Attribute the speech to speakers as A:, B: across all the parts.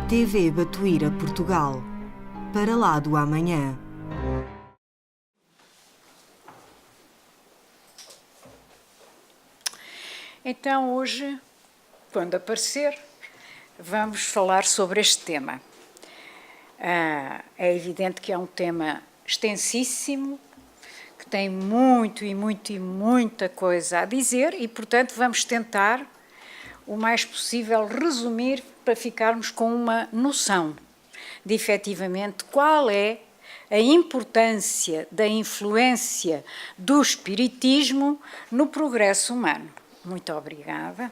A: TV Batuíra Portugal. Para lá do amanhã.
B: Então hoje, quando aparecer, vamos falar sobre este tema. É evidente que é um tema extensíssimo, que tem muita coisa a dizer e, portanto, vamos tentar o mais possível resumir para ficarmos com uma noção de, efetivamente, qual é a importância da influência do espiritismo no progresso humano. Muito obrigada.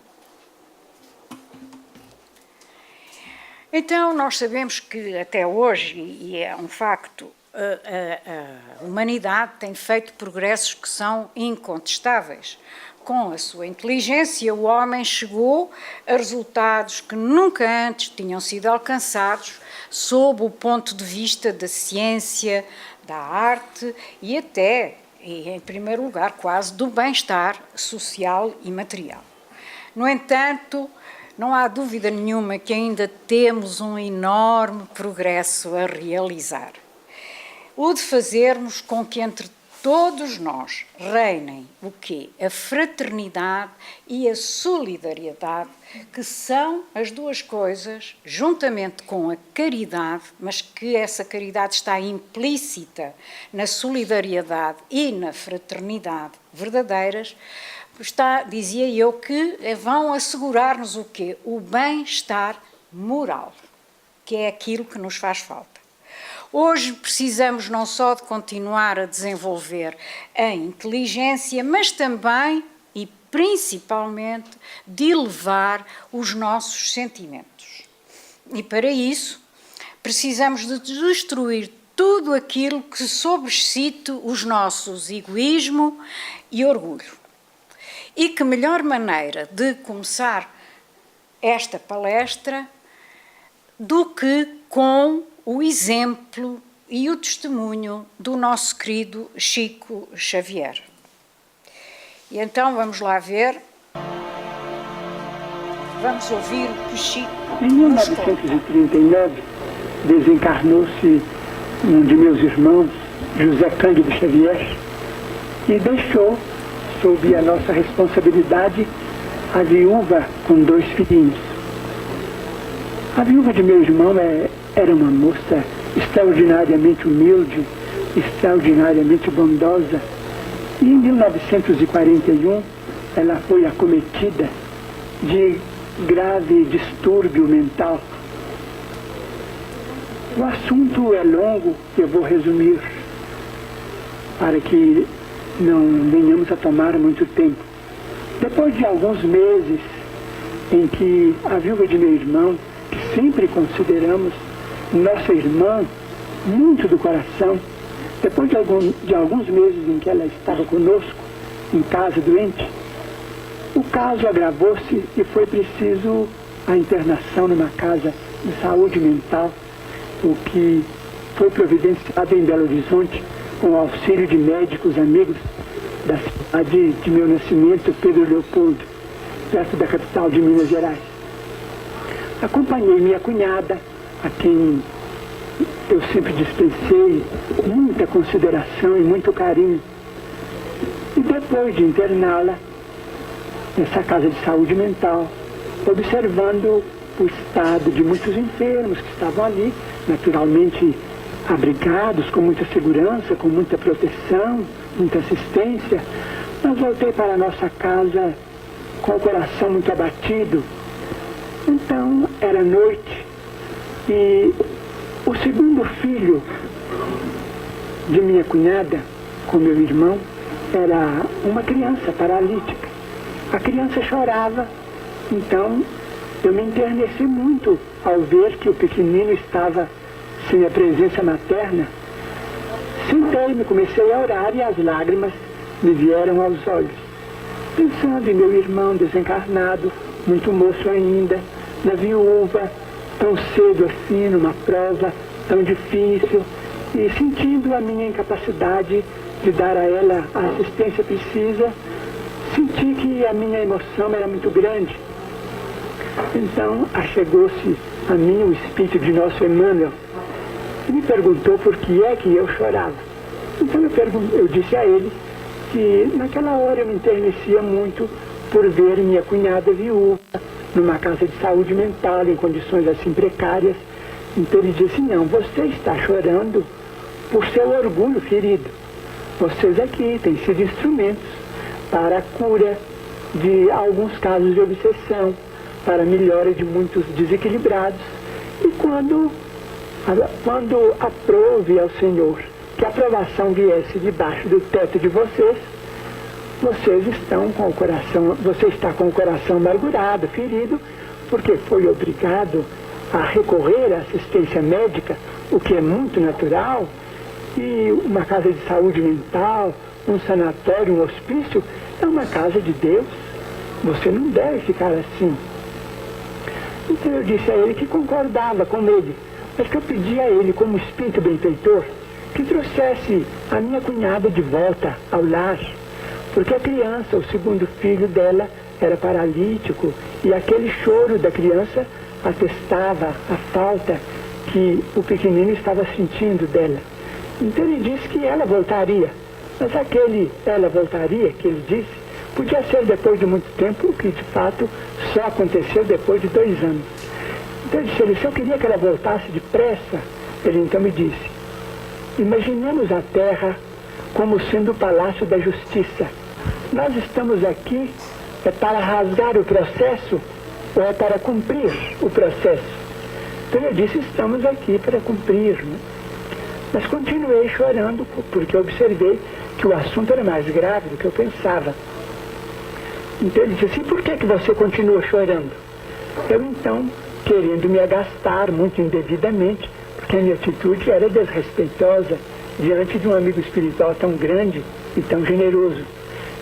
B: Então, nós sabemos que até hoje, e é um facto, a humanidade tem feito progressos que são incontestáveis. Com a sua inteligência, o homem chegou a resultados que nunca antes tinham sido alcançados sob o ponto de vista da ciência, da arte e até, em primeiro lugar, quase do bem-estar social e material. No entanto, não há dúvida nenhuma que ainda temos um enorme progresso a realizar. O de fazermos com que entre todos nós reinem o quê? A fraternidade e a solidariedade, que são as duas coisas, juntamente com a caridade, mas que essa caridade está implícita na solidariedade e na fraternidade verdadeiras, dizia eu, que vão assegurar-nos o quê? O bem-estar moral, que é aquilo que nos faz falta. Hoje precisamos não só de continuar a desenvolver a inteligência, mas também e principalmente de elevar os nossos sentimentos. E para isso precisamos de destruir tudo aquilo que sobrescite os nossos egoísmo e orgulho. E que melhor maneira de começar esta palestra do que com o exemplo e o testemunho do nosso querido Chico Xavier. E então vamos lá ver, vamos ouvir o que Chico
C: Em 1939, desencarnou-se um de meus irmãos, José Cândido Xavier, e deixou, sob a nossa responsabilidade, a viúva com 2 filhinhos. A viúva de meu irmão era uma moça extraordinariamente humilde, extraordinariamente bondosa, e em 1941 ela foi acometida de grave distúrbio mental. O assunto é longo, eu vou resumir para que não venhamos a tomar muito tempo. Depois de alguns meses em que a viúva de meu irmão, que sempre consideramos nossa irmã, muito do coração, depois de alguns meses em que ela estava conosco, em casa doente, o caso agravou-se e foi preciso a internação numa casa de saúde mental, o que foi providenciado em Belo Horizonte com o auxílio de médicos amigos da cidade de meu nascimento, Pedro Leopoldo, perto da capital de Minas Gerais. Acompanhei minha cunhada, a quem eu sempre dispensei muita consideração e muito carinho. E depois de interná-la nessa casa de saúde mental, observando o estado de muitos enfermos que estavam ali, naturalmente abrigados, com muita segurança, com muita proteção, muita assistência, eu voltei para a nossa casa com o coração muito abatido. Então, era noite e o segundo filho de minha cunhada, com meu irmão, era uma criança paralítica. A criança chorava, então eu me enterneci muito ao ver que o pequenino estava sem a presença materna. Sentei-me, comecei a orar e as lágrimas me vieram aos olhos. Pensando em meu irmão desencarnado, muito moço ainda, na viúva, tão cedo assim, numa prova tão difícil, e sentindo a minha incapacidade de dar a ela a assistência precisa, senti que a minha emoção era muito grande. Então, achegou-se a mim o espírito de nosso Emmanuel e me perguntou por que é que eu chorava. Então eu disse a ele que naquela hora eu me enternecia muito por ver minha cunhada viúva numa casa de saúde mental, em condições assim precárias. Então ele disse, não, você está chorando por seu orgulho ferido. Vocês aqui têm sido instrumentos para a cura de alguns casos de obsessão, para a melhora de muitos desequilibrados. E quando aprove ao Senhor que a aprovação viesse debaixo do teto de vocês, você está com o coração amargurado, ferido, porque foi obrigado a recorrer à assistência médica, o que é muito natural, e uma casa de saúde mental, um sanatório, um hospício, é uma casa de Deus. Você não deve ficar assim. Então eu disse a ele que concordava com ele, mas que eu pedi a ele, como espírito benfeitor, que trouxesse a minha cunhada de volta ao lar, porque a criança, o segundo filho dela, era paralítico, e aquele choro da criança atestava a falta que o pequenino estava sentindo dela. Então ele disse que ela voltaria, mas aquele ela voltaria que ele disse podia ser depois de muito tempo, o que de fato só aconteceu depois de 2 anos. Então eu disse a ele, se eu queria que ela voltasse depressa, ele então me disse, imaginemos a Terra como sendo o palácio da justiça. Nós estamos aqui para rasgar o processo ou é para cumprir o processo? Então eu disse, estamos aqui para cumprir, né? Mas continuei chorando porque observei que o assunto era mais grave do que eu pensava. Então ele disse assim, por que você continua chorando? Eu então, querendo me agastar muito indevidamente, porque a minha atitude era desrespeitosa diante de um amigo espiritual tão grande e tão generoso.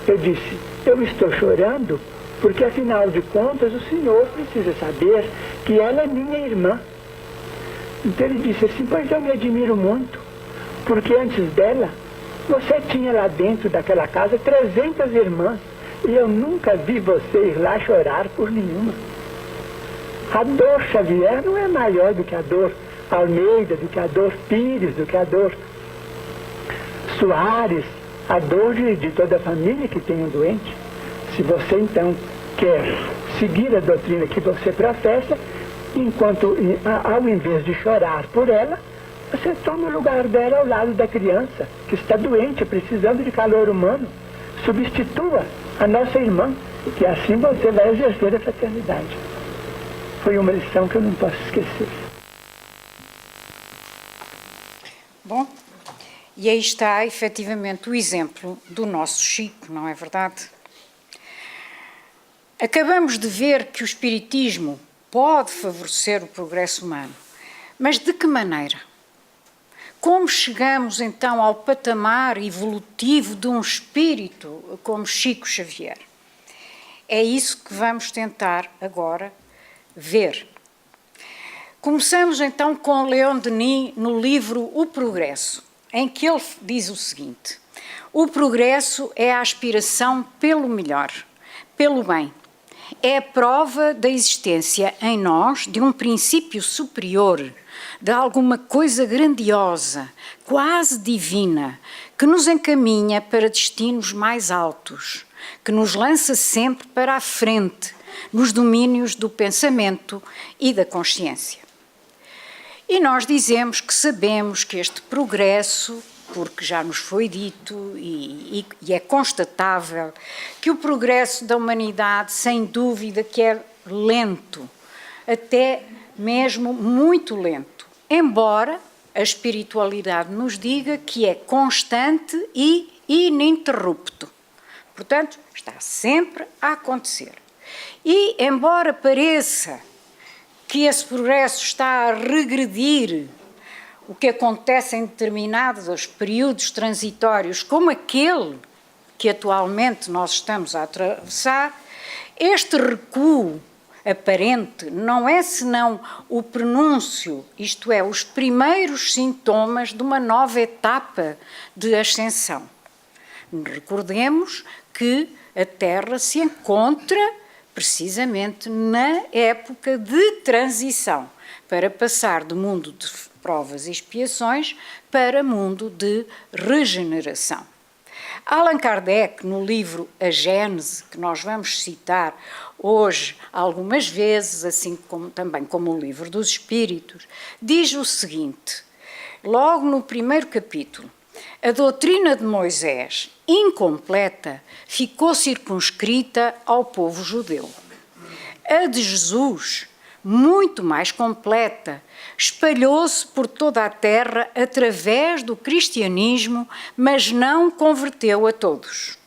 C: Eu disse, eu estou chorando porque afinal de contas o senhor precisa saber que ela é minha irmã. Então ele disse assim, pois eu me admiro muito, porque antes dela, você tinha lá dentro daquela casa 300 irmãs, e eu nunca vi você ir lá chorar por nenhuma. A dor Xavier não é maior do que a dor Almeida, do que a dor Pires, do que a dor Soares, a dor de toda a família que tem um doente. Se você então quer seguir a doutrina que você professa, enquanto ao invés de chorar por ela, você toma o lugar dela ao lado da criança que está doente, precisando de calor humano. Substitua a nossa irmã, que assim você vai exercer a fraternidade. Foi uma lição que eu não posso esquecer.
B: Bom, e aí está efetivamente o exemplo do nosso Chico, não é verdade? Acabamos de ver que o Espiritismo pode favorecer o progresso humano, mas de que maneira? Como chegamos então ao patamar evolutivo de um espírito como Chico Xavier? É isso que vamos tentar agora ver. Começamos então com Leon Denis no livro O Progresso, em que ele diz o seguinte: o progresso é a aspiração pelo melhor, pelo bem. É a prova da existência em nós de um princípio superior, de alguma coisa grandiosa, quase divina, que nos encaminha para destinos mais altos, que nos lança sempre para a frente, nos domínios do pensamento e da consciência. E nós dizemos que sabemos que este progresso, porque já nos foi dito e é constatável que o progresso da humanidade, sem dúvida, que é lento, até mesmo muito lento, embora a espiritualidade nos diga que é constante e ininterrupto. Portanto, está sempre a acontecer. E, embora pareça que esse progresso está a regredir, o que acontece em determinados períodos transitórios, como aquele que atualmente nós estamos a atravessar, este recuo aparente não é senão o prenúncio, isto é, os primeiros sintomas de uma nova etapa de ascensão. Recordemos que a Terra se encontra precisamente na época de transição, para passar do mundo de provas e expiações para mundo de regeneração. Allan Kardec, no livro A Gênese, que nós vamos citar hoje algumas vezes, assim como também como o Livro dos Espíritos, diz o seguinte, logo no primeiro capítulo: a doutrina de Moisés, incompleta, ficou circunscrita ao povo judeu. A de Jesus, muito mais completa, espalhou-se por toda a terra através do cristianismo, mas não converteu a todos.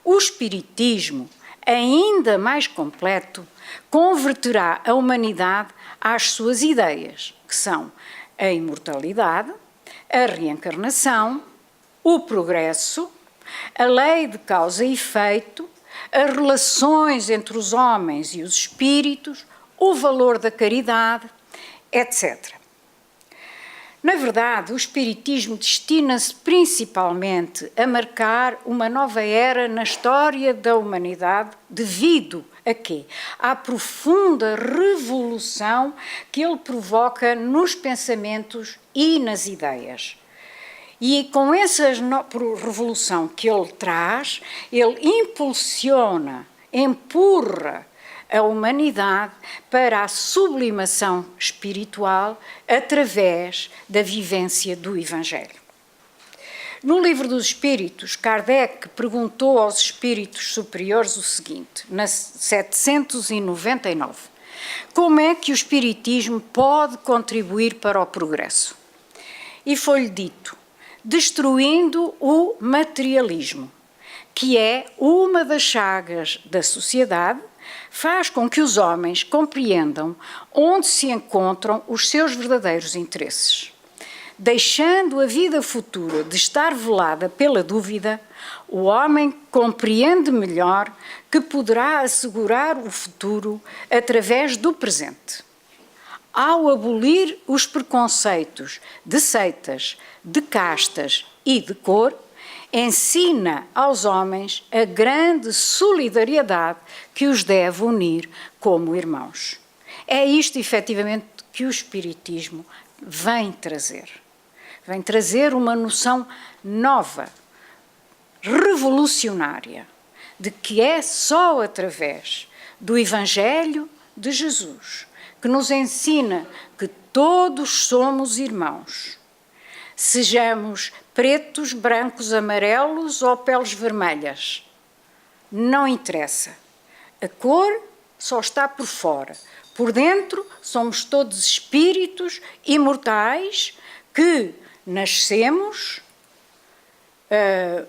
B: O espiritismo, ainda mais completo, converterá a humanidade às suas ideias, que são a imortalidade, a reencarnação, o progresso, a lei de causa e efeito, as relações entre os homens e os espíritos, o valor da caridade, etc. Na verdade, o espiritismo destina-se principalmente a marcar uma nova era na história da humanidade, devido a quê? À profunda revolução que ele provoca nos pensamentos e nas ideias. E com essa revolução que ele traz, ele impulsiona, empurra a humanidade para a sublimação espiritual através da vivência do Evangelho. No Livro dos Espíritos, Kardec perguntou aos espíritos superiores o seguinte, na 799, como é que o espiritismo pode contribuir para o progresso? E foi-lhe dito, destruindo o materialismo, que é uma das chagas da sociedade, faz com que os homens compreendam onde se encontram os seus verdadeiros interesses. Deixando a vida futura de estar velada pela dúvida, o homem compreende melhor que poderá assegurar o futuro através do presente. Ao abolir os preconceitos de seitas, de castas e de cor, ensina aos homens a grande solidariedade que os deve unir como irmãos. É isto, efetivamente, que o Espiritismo vem trazer. Vem trazer uma noção nova, revolucionária, de que é só através do Evangelho de Jesus que nos ensina que todos somos irmãos. Sejamos pretos, brancos, amarelos ou peles vermelhas. Não interessa. A cor só está por fora. Por dentro somos todos espíritos imortais que nascemos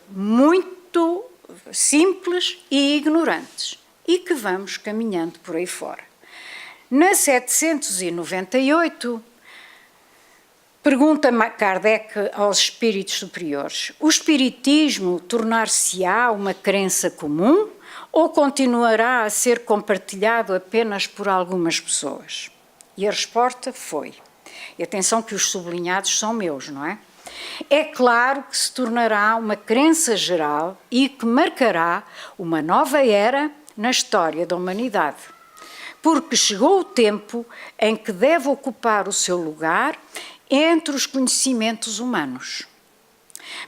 B: muito simples e ignorantes e que vamos caminhando por aí fora. Na 798, pergunta Kardec aos espíritos superiores, o espiritismo tornar-se-á uma crença comum ou continuará a ser compartilhado apenas por algumas pessoas? E a resposta foi, e atenção que os sublinhados são meus, não é? É claro que se tornará uma crença geral e que marcará uma nova era na história da humanidade. Porque chegou o tempo em que deve ocupar o seu lugar entre os conhecimentos humanos.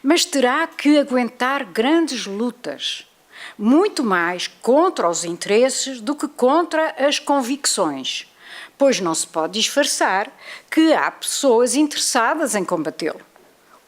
B: Mas terá que aguentar grandes lutas, muito mais contra os interesses do que contra as convicções, pois não se pode disfarçar que há pessoas interessadas em combatê-lo.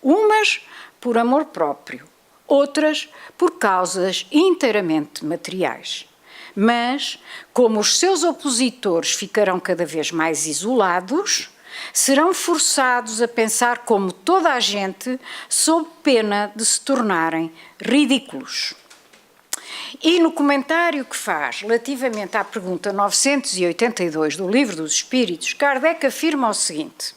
B: Umas por amor próprio, outras por causas inteiramente materiais. Mas, como os seus opositores ficarão cada vez mais isolados, serão forçados a pensar como toda a gente, sob pena de se tornarem ridículos. E no comentário que faz relativamente à pergunta 982 do Livro dos Espíritos, Kardec afirma o seguinte: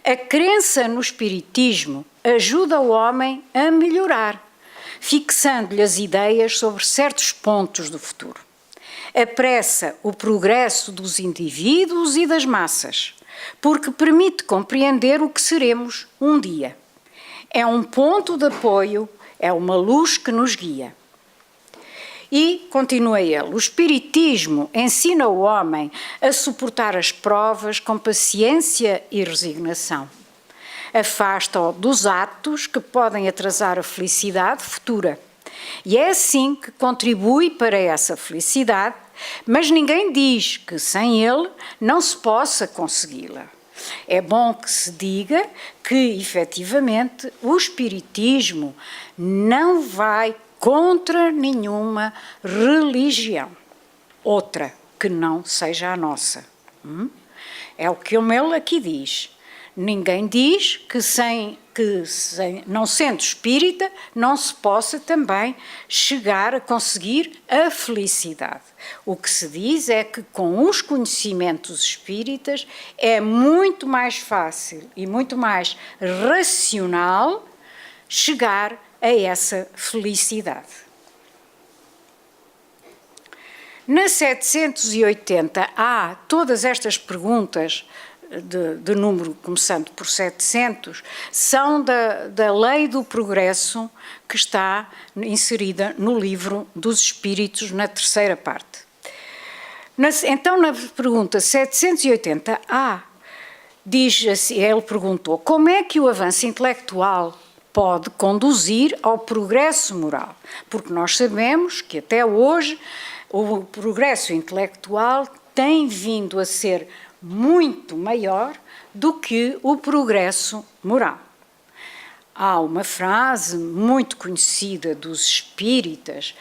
B: a crença no espiritismo ajuda o homem a melhorar, fixando-lhe as ideias sobre certos pontos do futuro. Apressa o progresso dos indivíduos e das massas, porque permite compreender o que seremos um dia. É um ponto de apoio, é uma luz que nos guia. E, continua ele, o Espiritismo ensina o homem a suportar as provas com paciência e resignação. Afasta-o dos atos que podem atrasar a felicidade futura. E é assim que contribui para essa felicidade, mas ninguém diz que sem ele não se possa consegui-la. É bom que se diga que, efetivamente, o Espiritismo não vai contra nenhuma religião, outra que não seja a nossa. É o que ele aqui diz. Ninguém diz que não sendo espírita, não se possa também chegar a conseguir a felicidade. O que se diz é que com os conhecimentos espíritas é muito mais fácil e muito mais racional chegar a essa felicidade. Na 780 há todas estas perguntas de número, começando por 700, são da lei do progresso que está inserida no livro dos Espíritos, na terceira parte. Então, na pergunta 780A, diz assim, ele perguntou, como é que o avanço intelectual pode conduzir ao progresso moral? Porque nós sabemos que até hoje o progresso intelectual tem vindo a ser muito maior do que o progresso moral. Há uma frase muito conhecida dos espíritas,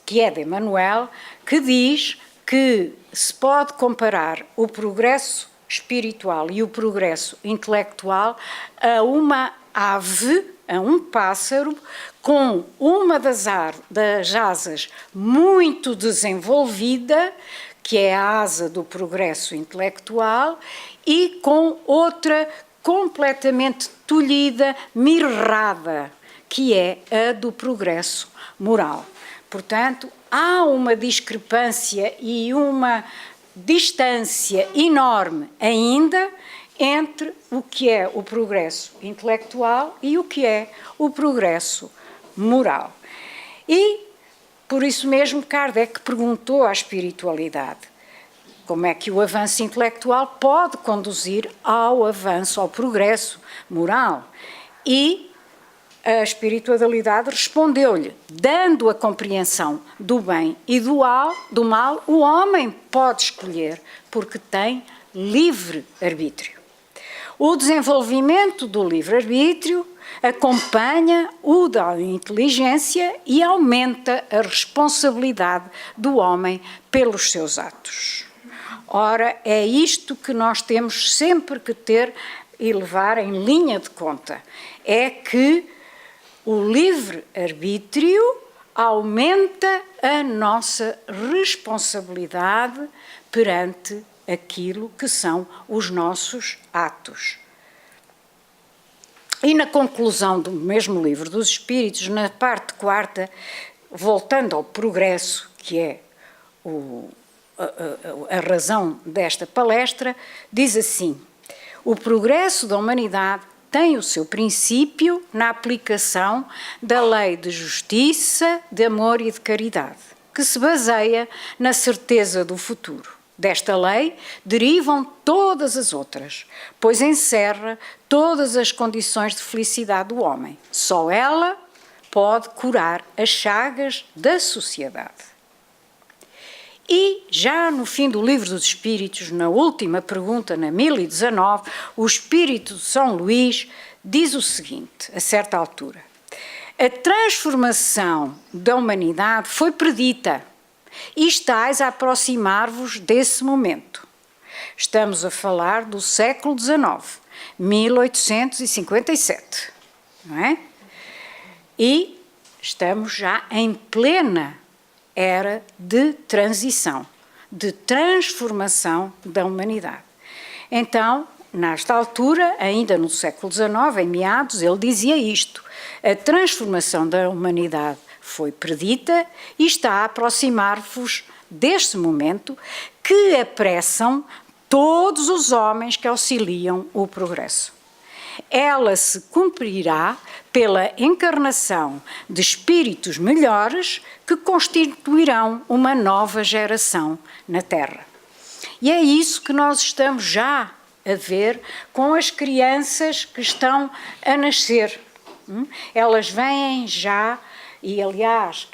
B: que é de Emmanuel, que diz que se pode comparar o progresso espiritual e o progresso intelectual a uma ave, a um pássaro, com uma das asas muito desenvolvida, que é a asa do progresso intelectual, e com outra completamente tolhida, mirrada, que é a do progresso moral. Portanto, há uma discrepância e uma distância enorme ainda entre o que é o progresso intelectual e o que é o progresso moral. E por isso mesmo, Kardec perguntou à espiritualidade como é que o avanço intelectual pode conduzir ao avanço, ao progresso moral. E a espiritualidade respondeu-lhe, dando a compreensão do bem e do mal, o homem pode escolher, porque tem livre-arbítrio. O desenvolvimento do livre-arbítrio acompanha o da inteligência e aumenta a responsabilidade do homem pelos seus atos. Ora, é isto que nós temos sempre que ter e levar em linha de conta, é que o livre-arbítrio aumenta a nossa responsabilidade perante aquilo que são os nossos atos. E na conclusão do mesmo livro dos Espíritos, na parte quarta, voltando ao progresso, que é a razão desta palestra, diz assim: o progresso da humanidade tem o seu princípio na aplicação da lei de justiça, de amor e de caridade, que se baseia na certeza do futuro. Desta lei derivam todas as outras, pois encerra todas as condições de felicidade do homem. Só ela pode curar as chagas da sociedade. E já no fim do Livro dos Espíritos, na última pergunta, na 1019, o Espírito de São Luís diz o seguinte, a certa altura: a transformação da humanidade foi predita e estáis a aproximar-vos desse momento. Estamos a falar do século XIX, 1857, não é? E estamos já em plena era de transição, de transformação da humanidade. Então, nesta altura, ainda no século XIX, em meados, ele dizia isto: a transformação da humanidade foi predita e está a aproximar-vos deste momento que apressam todos os homens que auxiliam o progresso. ela se cumprirá pela encarnação de espíritos melhores que constituirão uma nova geração na Terra. E é isso que nós estamos já a ver com as crianças que estão a nascer. Elas vêm já, e aliás,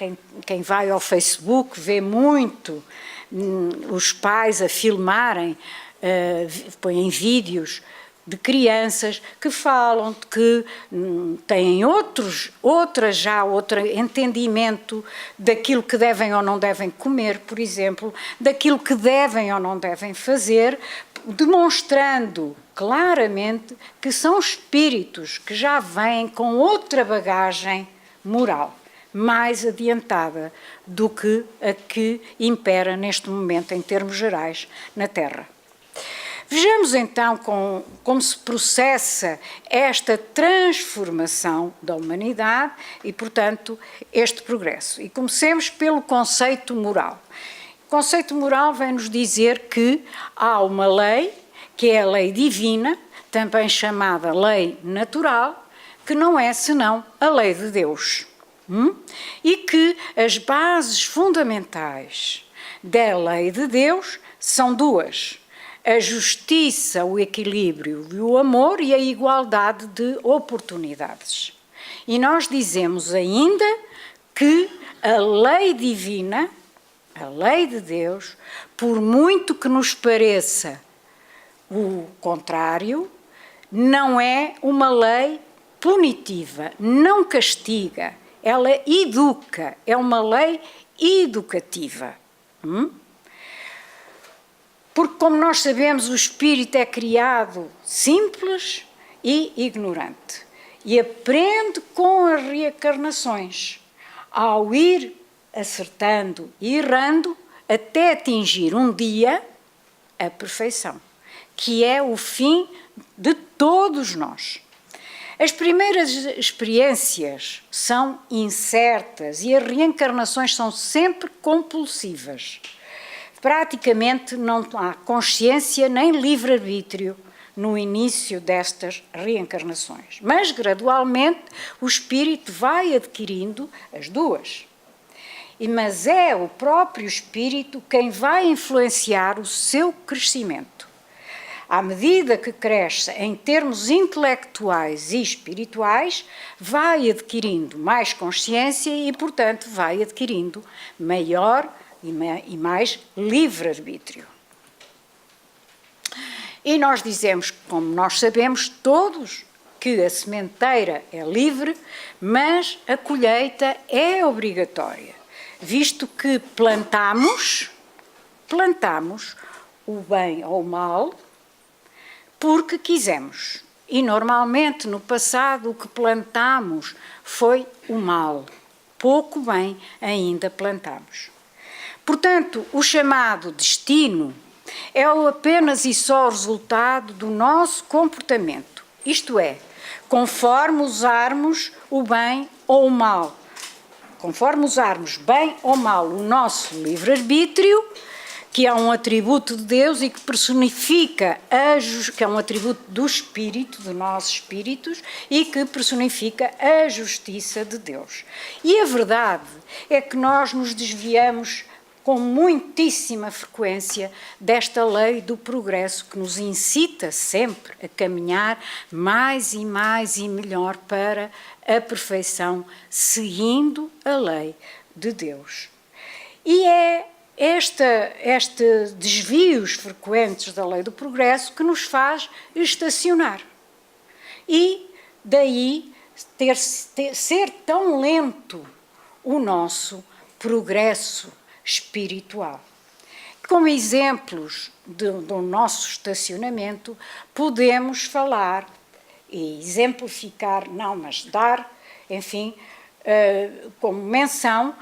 B: quem vai ao Facebook vê muito os pais a filmarem, põem vídeos de crianças que falam de que têm outro entendimento daquilo que devem ou não devem comer, por exemplo, daquilo que devem ou não devem fazer, demonstrando claramente que são espíritos que já vêm com outra bagagem moral, mais adiantada do que a que impera neste momento, em termos gerais, na Terra. Vejamos então como se processa esta transformação da humanidade e, portanto, este progresso. E comecemos pelo conceito moral. O conceito moral vem-nos dizer que há uma lei, que é a lei divina, também chamada lei natural, que não é senão a lei de Deus. E que as bases fundamentais da lei de Deus são duas: a justiça, o equilíbrio e o amor e a igualdade de oportunidades. E nós dizemos ainda que a lei divina, a lei de Deus, por muito que nos pareça o contrário, não é uma lei punitiva, não castiga, ela educa, é uma lei educativa. Porque, como nós sabemos, o espírito é criado simples e ignorante e aprende com as reencarnações, ao ir acertando e errando até atingir um dia a perfeição, que é o fim de todos nós. As primeiras experiências são incertas e as reencarnações são sempre compulsivas. Praticamente não há consciência nem livre-arbítrio no início destas reencarnações, mas gradualmente o espírito vai adquirindo as duas. Mas é o próprio espírito quem vai influenciar o seu crescimento. À medida que cresce em termos intelectuais e espirituais, vai adquirindo mais consciência e, portanto, vai adquirindo maior e mais livre-arbítrio. E nós dizemos, como nós sabemos todos, que a sementeira é livre, mas a colheita é obrigatória, visto que plantamos o bem ou o mal porque quisemos. E normalmente no passado o que plantamos foi o mal, pouco bem ainda plantamos. Portanto, o chamado destino é apenas e só o resultado do nosso comportamento, isto é, conforme usarmos o bem ou o mal, conforme usarmos bem ou mal o nosso livre-arbítrio, que é um atributo de Deus e que personifica, que é um atributo do Espírito, de nós espíritos, e que personifica a justiça de Deus. E a verdade é que nós nos desviamos com muitíssima frequência desta lei do progresso que nos incita sempre a caminhar mais e melhor para a perfeição, seguindo a lei de Deus. E é estes desvios frequentes da lei do progresso que nos faz estacionar. E daí ser tão lento o nosso progresso espiritual. Como exemplos do nosso estacionamento, podemos falar e exemplificar, não, mas dar, enfim, como menção,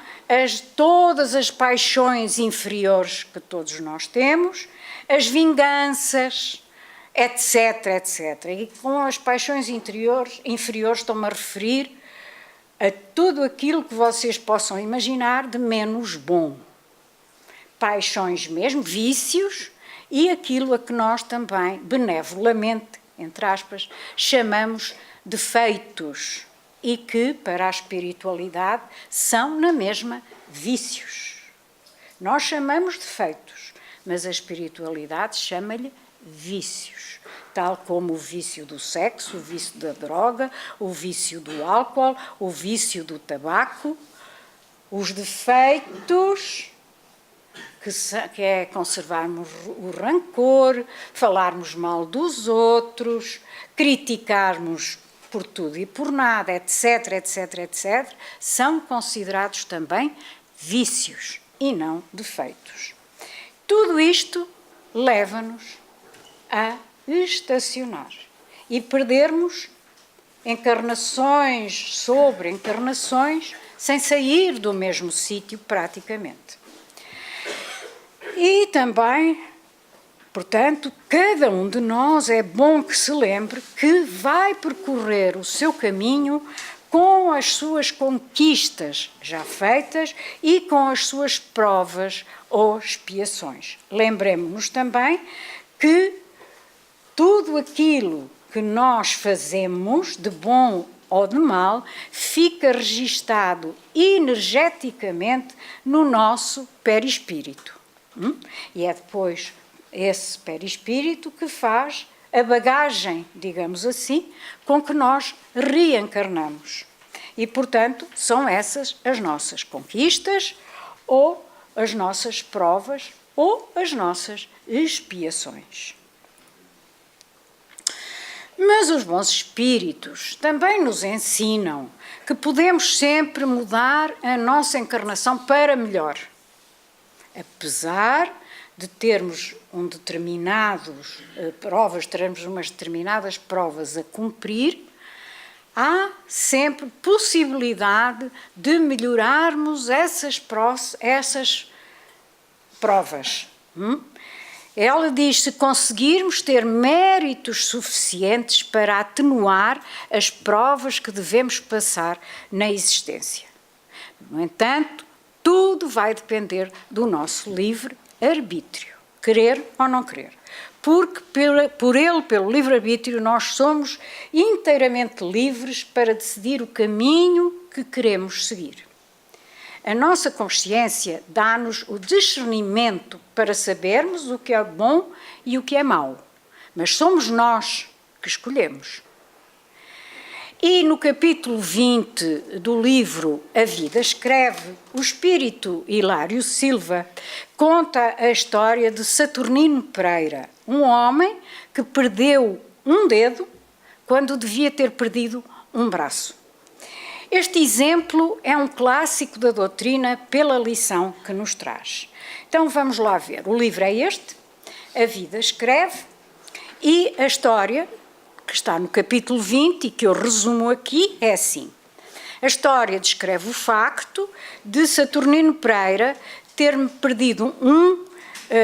B: todas as paixões inferiores que todos nós temos, as vinganças, etc, etc. E com as paixões inferiores estou-me a referir a tudo aquilo que vocês possam imaginar de menos bom. Paixões mesmo, vícios, e aquilo a que nós também benevolamente entre aspas, chamamos defeitos e que, para a espiritualidade, são na mesma vícios. Nós chamamos defeitos, mas a espiritualidade chama-lhe vícios, tal como o vício do sexo, o vício da droga, o vício do álcool, o vício do tabaco. Os defeitos, que é conservarmos o rancor, falarmos mal dos outros, criticarmos por tudo e por nada, etc, etc, etc, são considerados também vícios e não defeitos. Tudo isto leva-nos a estacionar e perdermos encarnações sobre encarnações sem sair do mesmo sítio praticamente. E também, portanto, cada um de nós é bom que se lembre que vai percorrer o seu caminho com as suas conquistas já feitas e com as suas provas ou expiações. Lembremos-nos também que tudo aquilo que nós fazemos, de bom ou de mal, fica registado energeticamente no nosso perispírito. E é depois esse perispírito que faz a bagagem, digamos assim, com que nós reencarnamos. E, portanto, são essas as nossas conquistas, ou as nossas provas, ou as nossas expiações. Mas os bons espíritos também nos ensinam que podemos sempre mudar a nossa encarnação para melhor. Apesar de termos umas determinadas provas a cumprir, há sempre possibilidade de melhorarmos essas provas. Ela diz: se conseguirmos ter méritos suficientes para atenuar as provas que devemos passar na existência. No entanto, tudo vai depender do nosso livre-arbítrio, querer ou não querer. Porque pelo livre-arbítrio, nós somos inteiramente livres para decidir o caminho que queremos seguir. A nossa consciência dá-nos o discernimento para sabermos o que é bom e o que é mau, mas somos nós que escolhemos. E no capítulo 20 do livro A Vida Escreve, o espírito Hilário Silva conta a história de Saturnino Pereira, um homem que perdeu um dedo quando devia ter perdido um braço. Este exemplo é um clássico da doutrina pela lição que nos traz. Então vamos lá ver. O livro é este, A Vida Escreve, e a história, que está no capítulo 20 e que eu resumo aqui, é assim. A história descreve o facto de Saturnino Pereira ter perdido um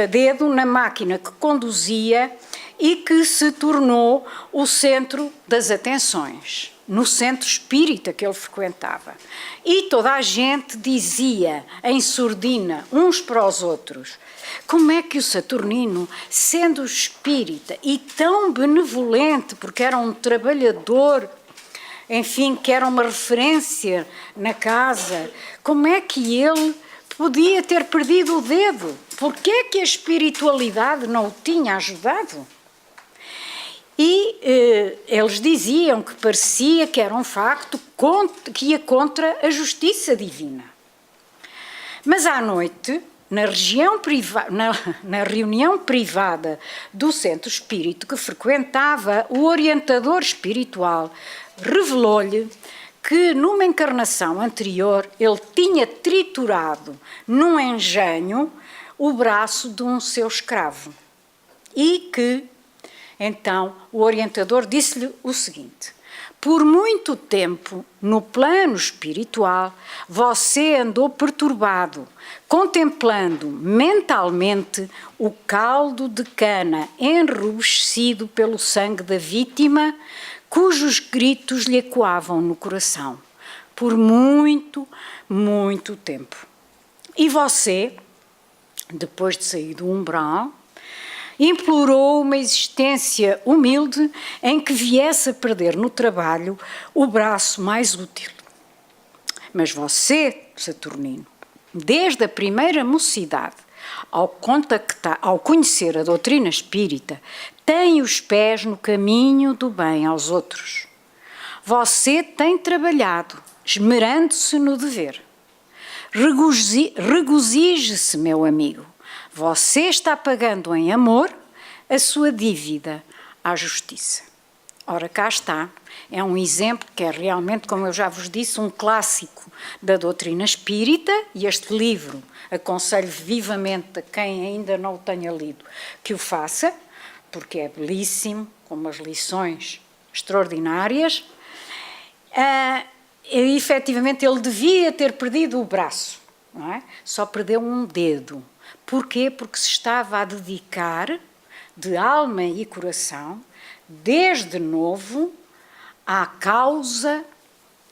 B: dedo na máquina que conduzia e que se tornou o centro das atenções, no centro espírita que ele frequentava. E toda a gente dizia, em surdina, uns para os outros, como é que o Saturnino, sendo espírita e tão benevolente, porque era um trabalhador, enfim, que era uma referência na casa, como é que ele podia ter perdido o dedo? Porquê é que a espiritualidade não o tinha ajudado? E eles diziam que parecia que era um facto que ia contra a justiça divina. Mas à noite, na reunião privada do centro espírita que frequentava, o orientador espiritual revelou-lhe que numa encarnação anterior ele tinha triturado num engenho o braço de um seu escravo e que então o orientador disse-lhe o seguinte: por muito tempo, no plano espiritual, você andou perturbado, contemplando mentalmente o caldo de cana enrubescido pelo sangue da vítima, cujos gritos lhe ecoavam no coração, por muito, muito tempo. E você, depois de sair do umbral, implorou uma existência humilde em que viesse a perder no trabalho o braço mais útil. Mas você, Saturnino, desde a primeira mocidade, ao conhecer a doutrina espírita, tem os pés no caminho do bem aos outros. Você tem trabalhado, esmerando-se no dever. Regozije-se, meu amigo. Você está pagando em amor a sua dívida à justiça. Ora, cá está. É um exemplo que é realmente, como eu já vos disse, um clássico da doutrina espírita, e este livro aconselho vivamente a quem ainda não o tenha lido que o faça, porque é belíssimo, com umas lições extraordinárias. Efetivamente, ele devia ter perdido o braço, não é? Só perdeu um dedo. Porquê? Porque se estava a dedicar de alma e coração, desde novo, à causa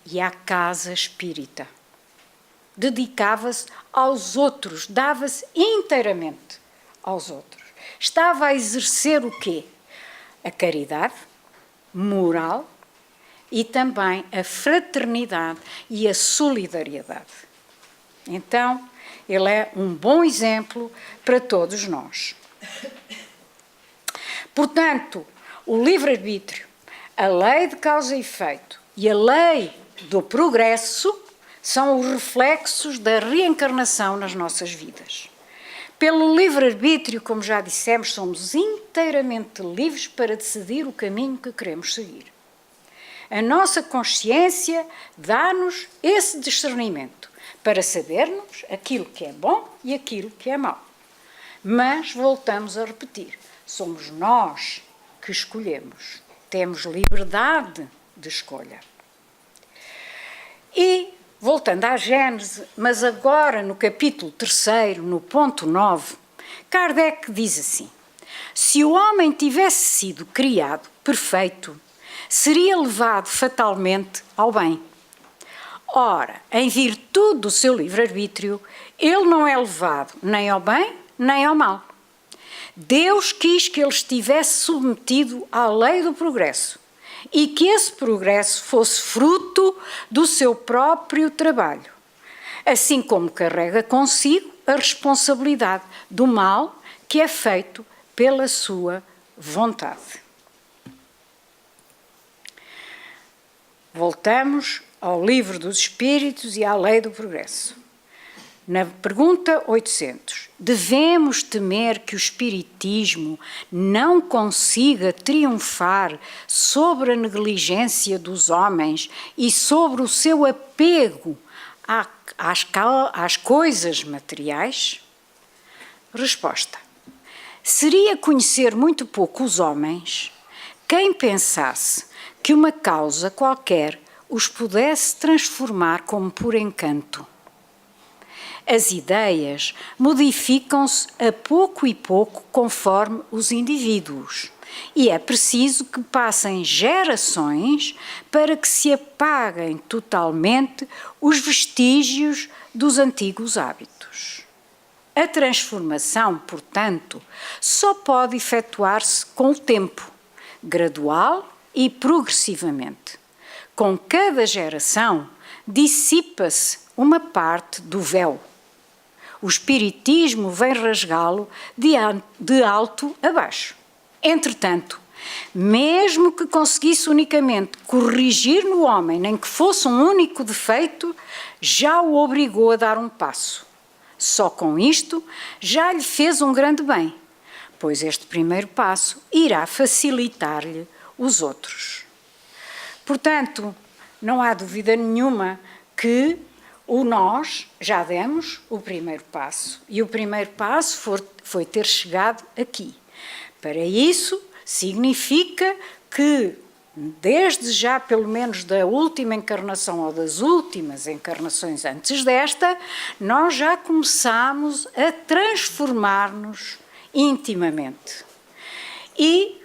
B: e à casa espírita. Dedicava-se aos outros, dava-se inteiramente aos outros. Estava a exercer o quê? A caridade moral e também a fraternidade e a solidariedade. Então, ele é um bom exemplo para todos nós. Portanto, o livre-arbítrio, a lei de causa e efeito e a lei do progresso são os reflexos da reencarnação nas nossas vidas. Pelo livre-arbítrio, como já dissemos, somos inteiramente livres para decidir o caminho que queremos seguir. A nossa consciência dá-nos esse discernimento para sabermos aquilo que é bom e aquilo que é mau. Mas voltamos a repetir, somos nós que escolhemos, temos liberdade de escolha. E, voltando à Gênese, mas agora no capítulo 3, no ponto 9, Kardec diz assim: se o homem tivesse sido criado perfeito, seria levado fatalmente ao bem. Ora, em virtude do seu livre-arbítrio, ele não é levado nem ao bem, nem ao mal. Deus quis que ele estivesse submetido à lei do progresso e que esse progresso fosse fruto do seu próprio trabalho, assim como carrega consigo a responsabilidade do mal que é feito pela sua vontade. Voltamos ao Livro dos Espíritos e à Lei do Progresso. Na pergunta 800, devemos temer que o Espiritismo não consiga triunfar sobre a negligência dos homens e sobre o seu apego às coisas materiais? Resposta: seria conhecer muito pouco os homens quem pensasse que uma causa qualquer os pudesse transformar como por encanto. As ideias modificam-se a pouco e pouco conforme os indivíduos, e é preciso que passem gerações para que se apaguem totalmente os vestígios dos antigos hábitos. A transformação, portanto, só pode efetuar-se com o tempo, gradual e progressivamente. Com cada geração, dissipa-se uma parte do véu. O Espiritismo vem rasgá-lo de alto a baixo. Entretanto, mesmo que conseguisse unicamente corrigir no homem nem que fosse um único defeito, já o obrigou a dar um passo. Só com isto já lhe fez um grande bem, pois este primeiro passo irá facilitar-lhe os outros. Portanto, não há dúvida nenhuma que nós já demos o primeiro passo, e o primeiro passo foi ter chegado aqui. Para isso, significa que, desde já, pelo menos da última encarnação ou das últimas encarnações antes desta, nós já começámos a transformar-nos intimamente. E,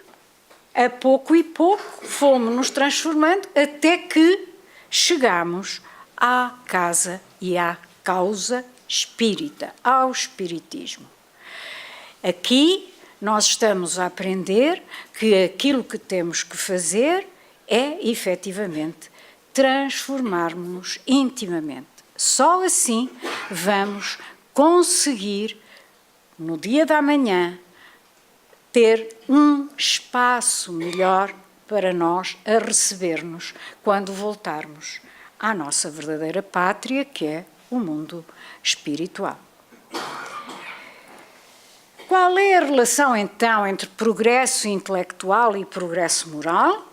B: a pouco e pouco, fomos-nos transformando até que chegamos à casa e à causa espírita, ao espiritismo. Aqui nós estamos a aprender que aquilo que temos que fazer é, efetivamente, transformarmos-nos intimamente. Só assim vamos conseguir, no dia da manhã, ter um espaço melhor para nós a receber-nos quando voltarmos à nossa verdadeira pátria, que é o mundo espiritual. Qual é a relação, então, entre progresso intelectual e progresso moral?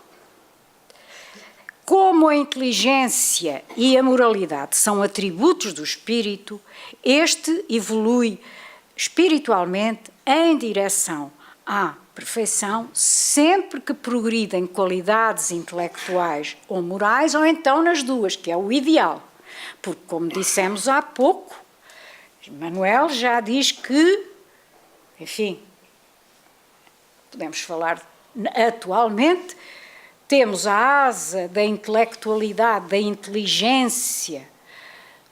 B: Como a inteligência e a moralidade são atributos do espírito, este evolui espiritualmente em direção à perfeição sempre que progrida em qualidades intelectuais ou morais, ou então nas duas, que é o ideal. Porque, como dissemos há pouco, Manuel já diz que, enfim, podemos falar atualmente, temos a asa da intelectualidade, da inteligência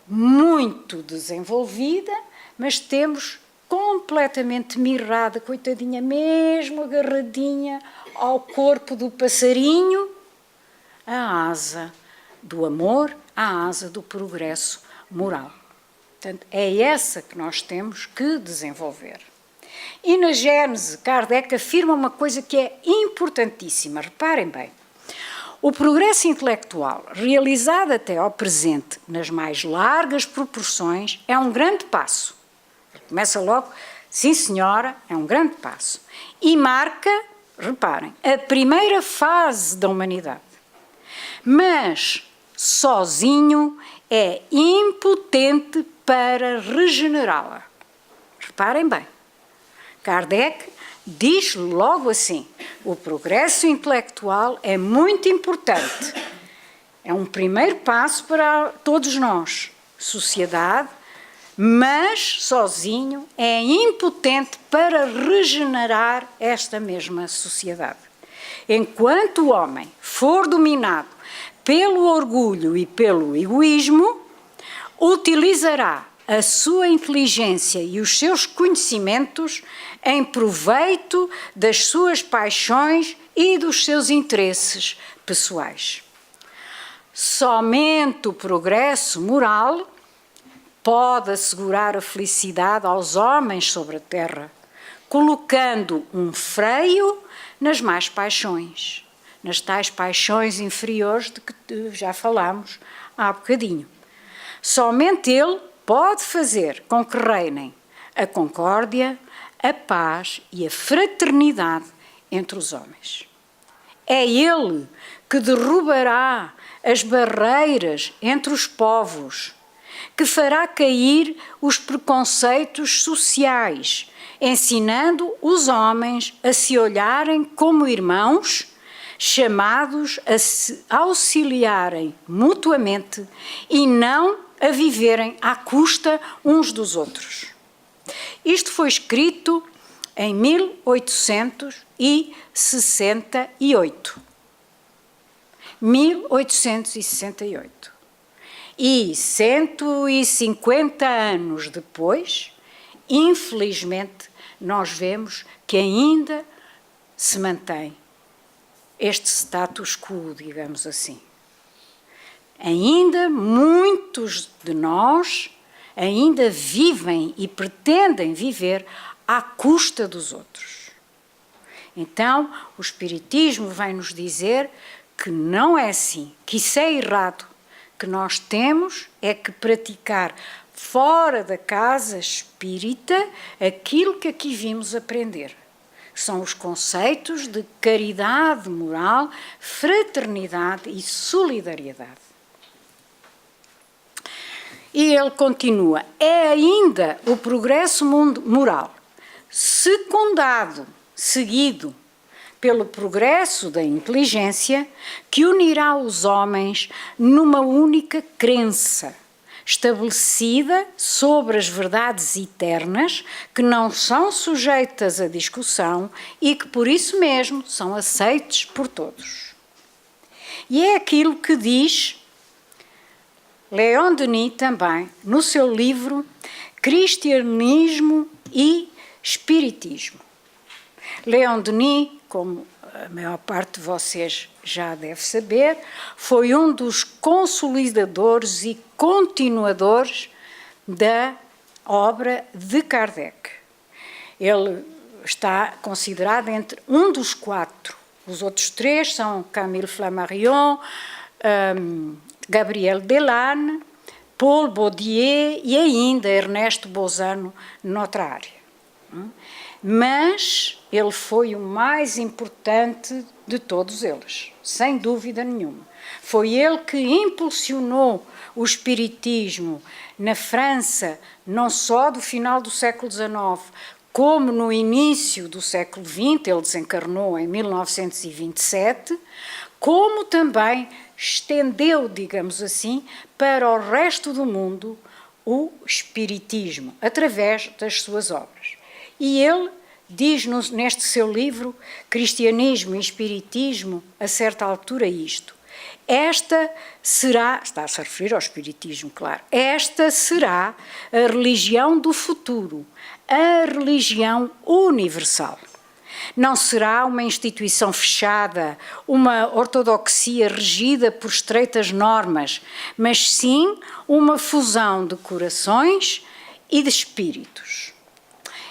B: muito desenvolvida, mas temos completamente mirrada, coitadinha, mesmo agarradinha ao corpo do passarinho, a asa do amor, a asa do progresso moral. Portanto, é essa que nós temos que desenvolver. E na Gênese, Kardec afirma uma coisa que é importantíssima, reparem bem. O progresso intelectual, realizado até ao presente nas mais largas proporções, é um grande passo. Começa logo, sim senhora, é um grande passo. E marca, reparem, a primeira fase da humanidade. Mas, sozinho, é impotente para regenerá-la. Reparem bem, Kardec diz logo assim, o progresso intelectual é muito importante. É um primeiro passo para todos nós, sociedade, mas sozinho é impotente para regenerar esta mesma sociedade. Enquanto o homem for dominado pelo orgulho e pelo egoísmo, utilizará a sua inteligência e os seus conhecimentos em proveito das suas paixões e dos seus interesses pessoais. Somente o progresso moral pode assegurar a felicidade aos homens sobre a terra, colocando um freio nas más paixões, nas tais paixões inferiores de que já falámos há bocadinho. Somente ele pode fazer com que reinem a concórdia, a paz e a fraternidade entre os homens. É ele que derrubará as barreiras entre os povos, que fará cair os preconceitos sociais, ensinando os homens a se olharem como irmãos, chamados a se auxiliarem mutuamente e não a viverem à custa uns dos outros. Isto foi escrito em 1868. 1868. E 150 anos depois, infelizmente, nós vemos que ainda se mantém este status quo, digamos assim. Ainda muitos de nós ainda vivem e pretendem viver à custa dos outros. Então, o Espiritismo vem nos dizer que não é assim, que isso é errado, que nós temos é que praticar fora da casa espírita aquilo que aqui vimos aprender. São os conceitos de caridade moral, fraternidade e solidariedade. E ele continua, é ainda o progresso moral, secundado, seguido pelo progresso da inteligência, que unirá os homens numa única crença, estabelecida sobre as verdades eternas, que não são sujeitas a discussão e que por isso mesmo são aceites por todos. E é aquilo que diz Leon Denis também, no seu livro Cristianismo e Espiritismo. Léon Denis, como a maior parte de vocês já deve saber, foi um dos consolidadores e continuadores da obra de Kardec. Ele está considerado entre um dos 4. Os outros 3 são Camille Flammarion, Gabriel Delanne, Paul Baudier e ainda Ernesto Bozano noutra área. Mas ele foi o mais importante de todos eles, sem dúvida nenhuma. Foi ele que impulsionou o espiritismo na França, não só do final do século XIX, como no início do século XX, ele desencarnou em 1927, como também estendeu, digamos assim, para o resto do mundo o espiritismo, através das suas obras. E ele diz-nos neste seu livro, Cristianismo e Espiritismo, a certa altura isto: esta será, está-se a referir ao espiritismo, claro, esta será a religião do futuro, a religião universal. Não será uma instituição fechada, uma ortodoxia regida por estreitas normas, mas sim uma fusão de corações e de espíritos.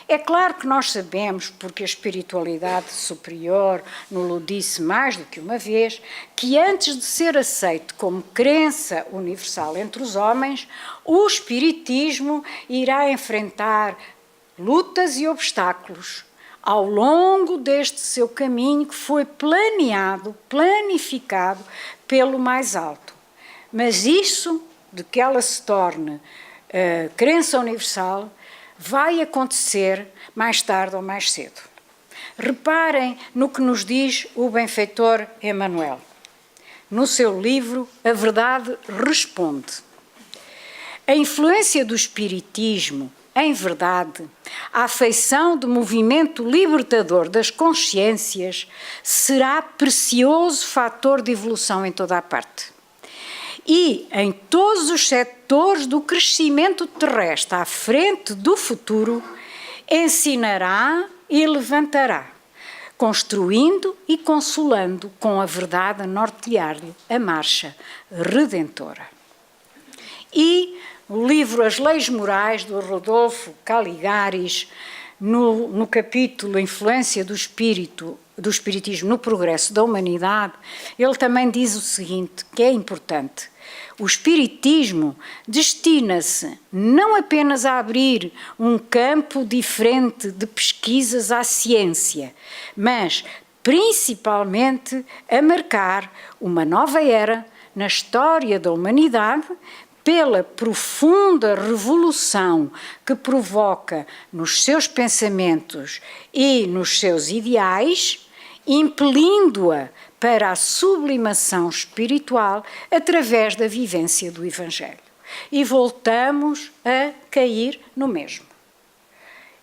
B: É claro que nós sabemos, porque a espiritualidade superior nos-lo disse mais do que uma vez, que antes de ser aceito como crença universal entre os homens, o espiritismo irá enfrentar lutas e obstáculos ao longo deste seu caminho que foi planificado pelo mais alto. Mas isso, de que ela se torne crença universal, vai acontecer mais tarde ou mais cedo. Reparem no que nos diz o benfeitor Emmanuel. No seu livro, A Verdade Responde. A influência do espiritismo, em verdade, a afeição do movimento libertador das consciências será precioso fator de evolução em toda a parte. E em todos os setores do crescimento terrestre à frente do futuro, ensinará e levantará, construindo e consolando com a verdade a nortear-lhe a marcha redentora. E o livro As Leis Morais, do Rodolfo Caligaris, no capítulo Influência do Espiritismo no Progresso da Humanidade, ele também diz o seguinte, que é importante: o Espiritismo destina-se não apenas a abrir um campo diferente de pesquisas à ciência, mas principalmente a marcar uma nova era na história da humanidade, pela profunda revolução que provoca nos seus pensamentos e nos seus ideais, impelindo-a para a sublimação espiritual através da vivência do Evangelho. E voltamos a cair no mesmo,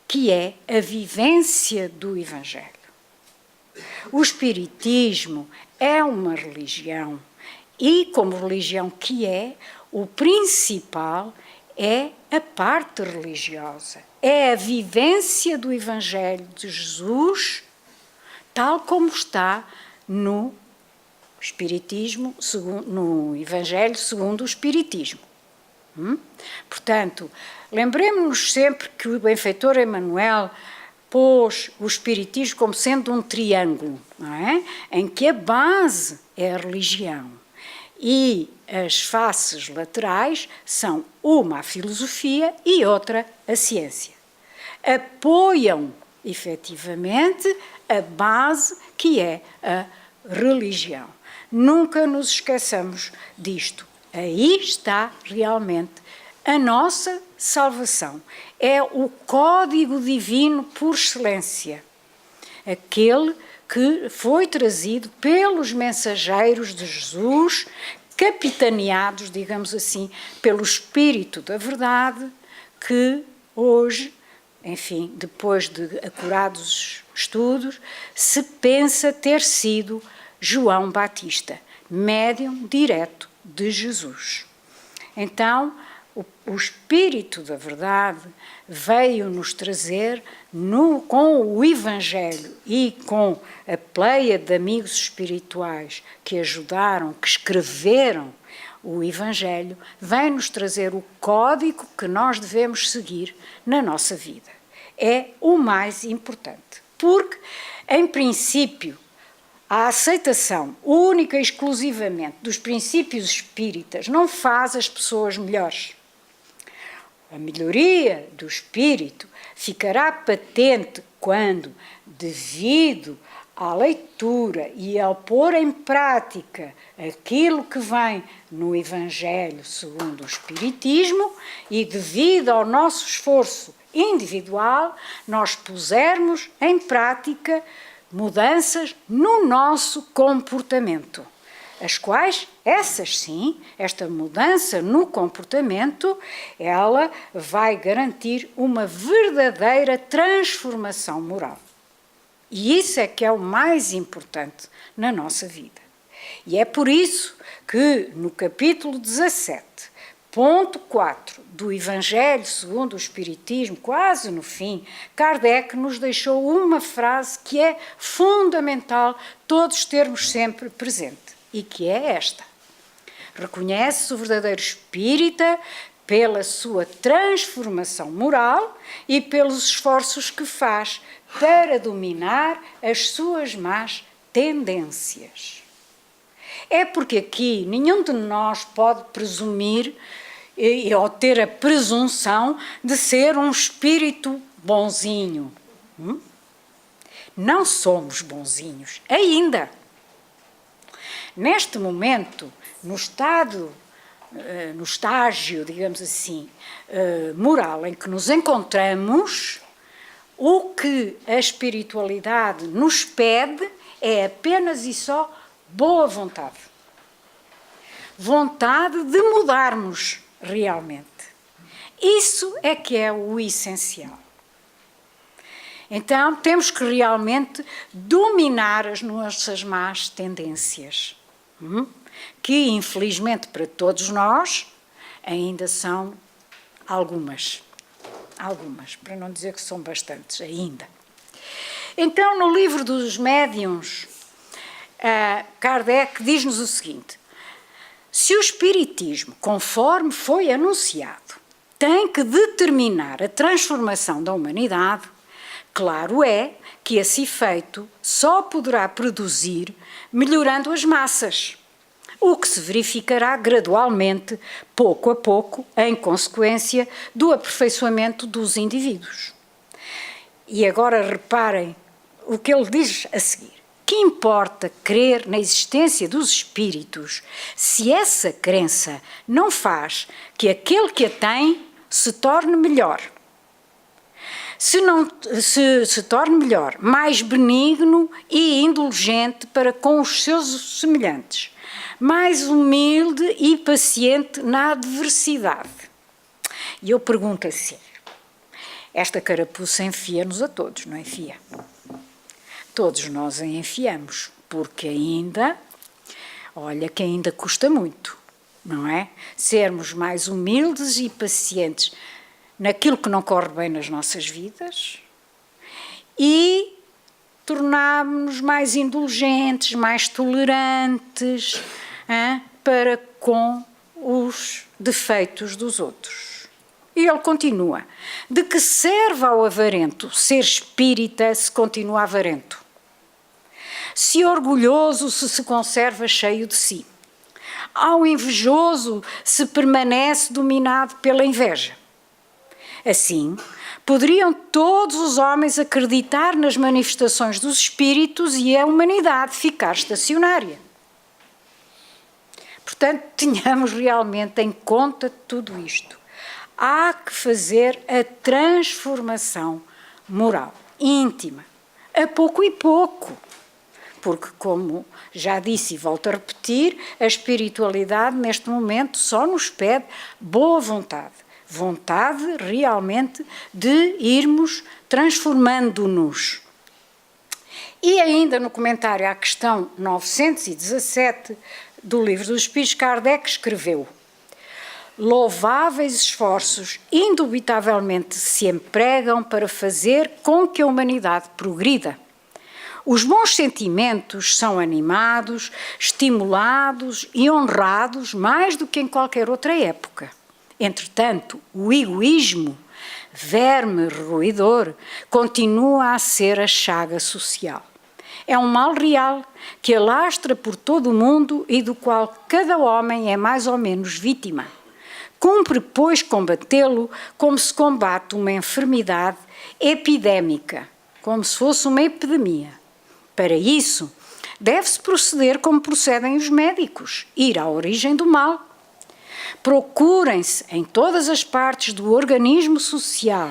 B: que é a vivência do Evangelho. O Espiritismo é uma religião e, como religião que é, o principal é a parte religiosa, é a vivência do Evangelho de Jesus, tal como está no Espiritismo, no Evangelho segundo o Espiritismo. Portanto, lembremos-nos sempre que o benfeitor Emmanuel pôs o Espiritismo como sendo um triângulo, não é? Em que a base é a religião e as faces laterais são uma a filosofia e outra a ciência. Apoiam, efetivamente, a base que é a religião. Nunca nos esqueçamos disto. Aí está realmente a nossa salvação. É o código divino por excelência. Aquele que foi trazido pelos mensageiros de Jesus, capitaneados, digamos assim, pelo Espírito da Verdade, que hoje, enfim, depois de acurados estudos, se pensa ter sido João Batista, médium direto de Jesus. Então, O Espírito da Verdade veio nos trazer, com o Evangelho e com a pleia de amigos espirituais que ajudaram, que escreveram o Evangelho, vem-nos trazer o código que nós devemos seguir na nossa vida. É o mais importante, porque, em princípio, a aceitação única e exclusivamente dos princípios espíritas não faz as pessoas melhores. A melhoria do espírito ficará patente quando, devido à leitura e ao pôr em prática aquilo que vem no Evangelho segundo o Espiritismo e devido ao nosso esforço individual, nós pusermos em prática mudanças no nosso comportamento, as quais, essas sim, esta mudança no comportamento, ela vai garantir uma verdadeira transformação moral. E isso é que é o mais importante na nossa vida. E é por isso que no capítulo 17, ponto 4 do Evangelho segundo o Espiritismo, quase no fim, Kardec nos deixou uma frase que é fundamental todos termos sempre presente, e que é esta: reconhece-se o verdadeiro espírita pela sua transformação moral e pelos esforços que faz para dominar as suas más tendências. É porque aqui nenhum de nós pode presumir ou ter a presunção de ser um espírito bonzinho. Não somos bonzinhos, ainda. Neste momento, no estágio, digamos assim, moral em que nos encontramos, o que a espiritualidade nos pede é apenas e só boa vontade. Vontade de mudarmos realmente. Isso é que é o essencial. Então, temos que realmente dominar as nossas más tendências, que, infelizmente, para todos nós, ainda são algumas, para não dizer que são bastantes ainda. Então, no livro dos médiuns, Kardec diz-nos o seguinte: se o Espiritismo, conforme foi anunciado, tem que determinar a transformação da humanidade, claro é que esse efeito só poderá produzir melhorando as massas, o que se verificará gradualmente, pouco a pouco, em consequência do aperfeiçoamento dos indivíduos. E agora reparem o que ele diz a seguir: que importa crer na existência dos espíritos se essa crença não faz que aquele que a tem se torne melhor? Se torne melhor, mais benigno e indulgente para com os seus semelhantes, mais humilde e paciente na adversidade. E eu pergunto assim: esta carapuça enfia-nos a todos, não enfia? Todos nós a enfiamos, porque ainda, olha que ainda custa muito, não é? Sermos mais humildes e pacientes naquilo que não corre bem nas nossas vidas e tornarmos-nos mais indulgentes, mais tolerantes para com os defeitos dos outros. E ele continua: de que serve ao avarento ser espírita se continua avarento? Se orgulhoso se conserva cheio de si? Ao invejoso se permanece dominado pela inveja? Assim, poderiam todos os homens acreditar nas manifestações dos espíritos e a humanidade ficar estacionária. Portanto, tenhamos realmente em conta tudo isto. Há que fazer a transformação moral, íntima, a pouco e pouco. Porque, como já disse e volto a repetir, a espiritualidade neste momento só nos pede boa vontade. Vontade realmente de irmos transformando-nos. E ainda no comentário à questão 917 do Livro dos Espíritos, Kardec escreveu: louváveis esforços indubitavelmente se empregam para fazer com que a humanidade progrida. Os bons sentimentos são animados, estimulados e honrados mais do que em qualquer outra época. Entretanto, o egoísmo, verme roedor, continua a ser a chaga social. É um mal real que alastra por todo o mundo e do qual cada homem é mais ou menos vítima. Cumpre, pois, combatê-lo como se combate uma enfermidade epidémica, como se fosse uma epidemia. Para isso, deve-se proceder como procedem os médicos, ir à origem do mal. Procurem-se em todas as partes do organismo social,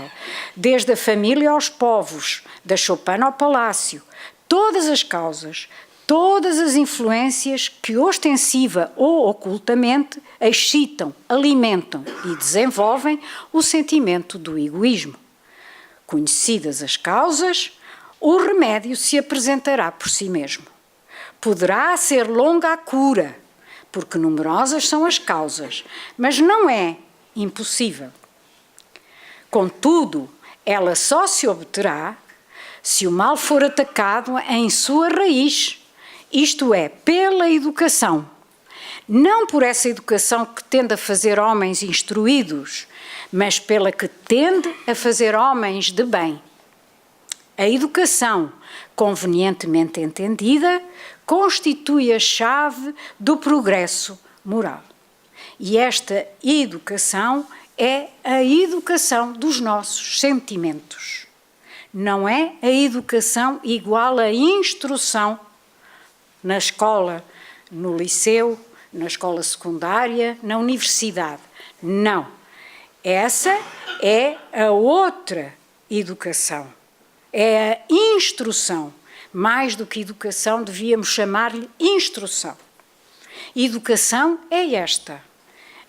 B: desde a família aos povos, da choupana ao palácio, todas as causas, todas as influências que ostensiva ou ocultamente excitam, alimentam e desenvolvem o sentimento do egoísmo. Conhecidas as causas, o remédio se apresentará por si mesmo. Poderá ser longa a cura, porque numerosas são as causas, mas não é impossível. Contudo, ela só se obterá se o mal for atacado em sua raiz, isto é, pela educação. Não por essa educação que tende a fazer homens instruídos, mas pela que tende a fazer homens de bem. A educação, convenientemente entendida, constitui a chave do progresso moral. E esta educação é a educação dos nossos sentimentos. Não é a educação igual à instrução na escola, no liceu, na escola secundária, na universidade. Não. Essa é a outra educação. É a instrução. Mais do que educação, devíamos chamar-lhe instrução. Educação é esta.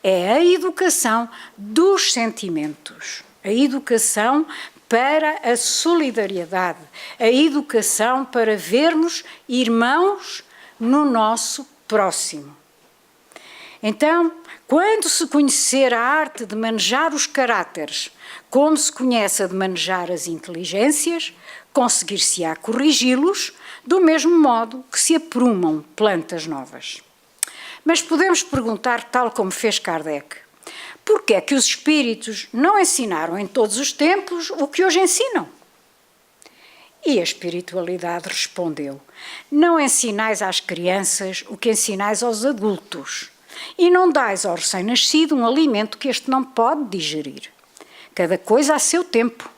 B: É a educação dos sentimentos. A educação para a solidariedade. A educação para vermos irmãos no nosso próximo. Então, quando se conhecer a arte de manejar os caráteres, como se conhece a de manejar as inteligências, conseguir-se-á corrigi-los do mesmo modo que se aprumam plantas novas. Mas podemos perguntar, tal como fez Kardec, porquê é que os espíritos não ensinaram em todos os tempos o que hoje ensinam? E a espiritualidade respondeu: não ensinais às crianças o que ensinais aos adultos, e não dais ao recém-nascido um alimento que este não pode digerir. Cada coisa a seu tempo.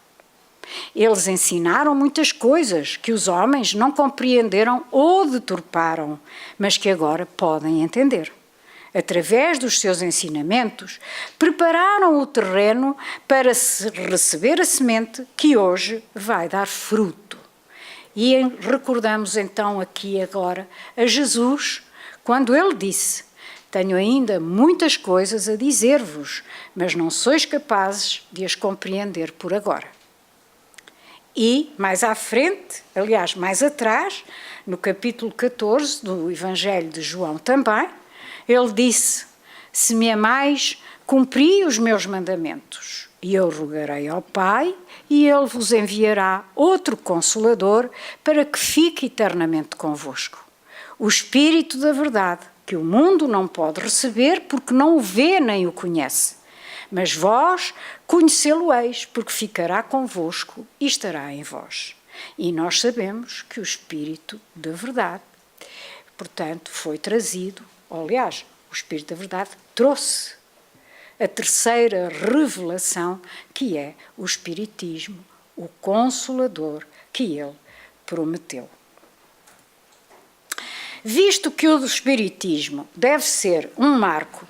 B: Eles ensinaram muitas coisas que os homens não compreenderam ou deturparam, mas que agora podem entender. Através dos seus ensinamentos, prepararam o terreno para receber a semente que hoje vai dar fruto. E recordamos então aqui agora a Jesus, quando ele disse: tenho ainda muitas coisas a dizer-vos, mas não sois capazes de as compreender por agora. E mais à frente, aliás, mais atrás, no capítulo 14 do Evangelho de João também, ele disse: se me amais, cumpri os meus mandamentos, e eu rogarei ao Pai, e ele vos enviará outro Consolador para que fique eternamente convosco. O Espírito da verdade, que o mundo não pode receber porque não o vê nem o conhece. Mas vós conhecê-lo-eis, porque ficará convosco e estará em vós. E nós sabemos que o Espírito da verdade, portanto, foi trazido, aliás, o Espírito da verdade trouxe a terceira revelação, que é o Espiritismo, o Consolador que ele prometeu. Visto que o Espiritismo deve ser um marco